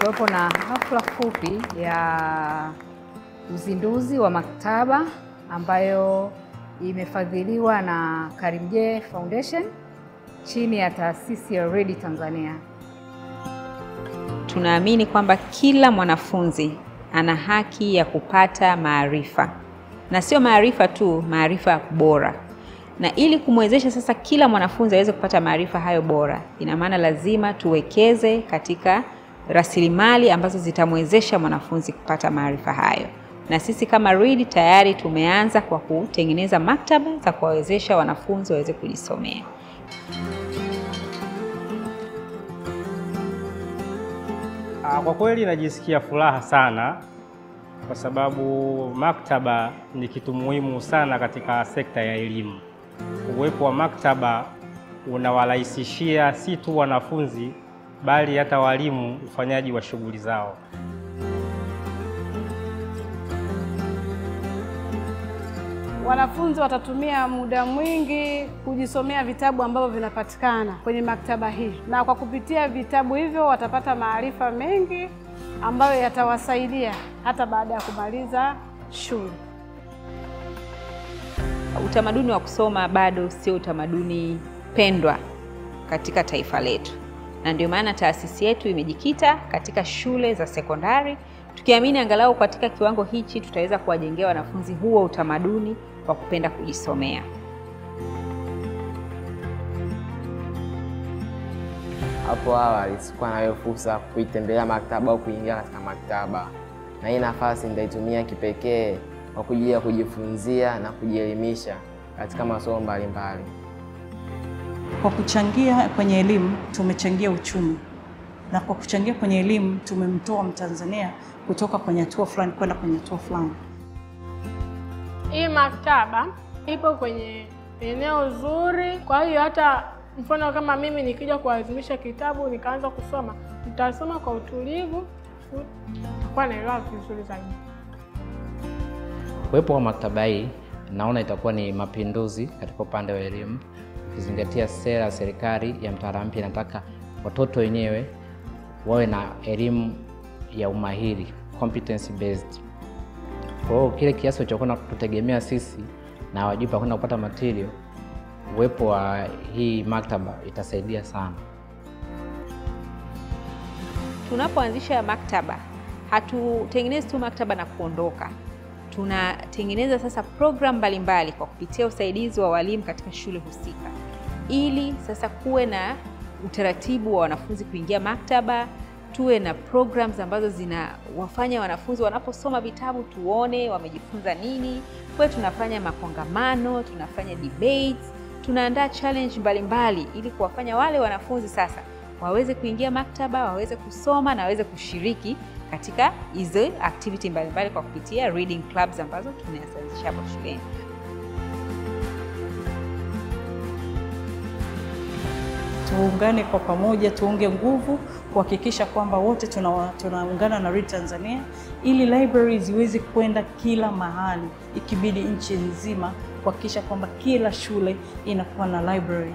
Kulikuwepo na hafla fupi ya uzinduzi wa maktaba ambayo imefadhiliwa na Karimjee Foundation chini ya taasisi ya Ready Tanzania. Tunaamini kwamba kila mwanafunzi ana haki ya kupata maarifa. Na sio maarifa tu, maarifa bora. Na ili kumwezesha sasa kila mwanafunzi aweze kupata maarifa hayo bora, ina maana lazima tuwekeze katika rasilimali ambazo zitamwezesha mwanafunzi kupata maarifa hayo. Na sisi kama Ready tayari tumeanza kwa kutengeneza maktaba za kuwawezesha wanafunzi waweze kujisomea. Kwa kweli najisikia furaha sana kwa sababu maktaba ni kitu muhimu sana katika sekta ya elimu. Uwepo wa maktaba unawarahisishia si tu wanafunzi bali hata walimu ufanyaji wa shughuli zao. Wanafunzi watatumia muda mwingi kujisomea vitabu ambavyo vinapatikana kwenye maktaba hii, na kwa kupitia vitabu hivyo watapata maarifa mengi ambayo yatawasaidia hata baada ya kumaliza shule. Utamaduni wa kusoma bado sio utamaduni pendwa katika taifa letu. Na ndio maana taasisi yetu imejikita katika shule za sekondari, tukiamini angalau katika kiwango hichi tutaweza kuwajengea wanafunzi huo utamaduni wa kupenda kujisomea. Hapo awali sikuwa na hiyo fursa kuitembelea maktaba au kuingia katika maktaba. Na hii nafasi nitaitumia kipekee kwa kujia kujifunzia na kujielimisha katika masomo mbalimbali. Kwa kuchangia kwenye elimu tumechangia uchumi, na kwa kuchangia kwenye elimu tumemtoa Mtanzania kutoka kwenye hatua fulani kwenda kwenye hatua fulani. Hii maktaba ipo kwenye eneo zuri, kwa hiyo hata mfano kama mimi nikija kuadhimisha kitabu nikaanza kusoma, nitasoma kwa utulivu, kwa naelewa vizuri zaidi. Uwepo wa maktaba hii naona itakuwa ni mapinduzi katika upande wa elimu, ukizingatia sera ya serikali ya mtaala mpya inataka watoto wenyewe wawe na elimu ya umahiri, competency based. Kwa hiyo kile kiasi cha kwenda kutegemea sisi na wajibu kwenda kupata material, uwepo wa hii maktaba itasaidia sana. Tunapoanzisha maktaba, hatutengenezi tu maktaba na kuondoka. Tunatengeneza sasa program mbalimbali kwa kupitia usaidizi wa walimu katika shule husika, ili sasa kuwe na utaratibu wa wanafunzi kuingia maktaba, tuwe na programs ambazo zinawafanya wanafunzi wanaposoma vitabu tuone wamejifunza nini. Kwa tunafanya makongamano, tunafanya debates, tunaandaa challenge mbalimbali ili kuwafanya wale wanafunzi sasa waweze kuingia maktaba, waweze kusoma na waweze kushiriki katika hizo activity mbalimbali kwa kupitia reading clubs ambazo tunaanzisha hapo shuleni. Tuungane kwa pamoja, tuunge nguvu kuhakikisha kwamba wote tunaungana na Ready Tanzania ili library ziweze kwenda kila mahali, ikibidi nchi nzima, kuhakikisha kwamba kila shule inakuwa na library.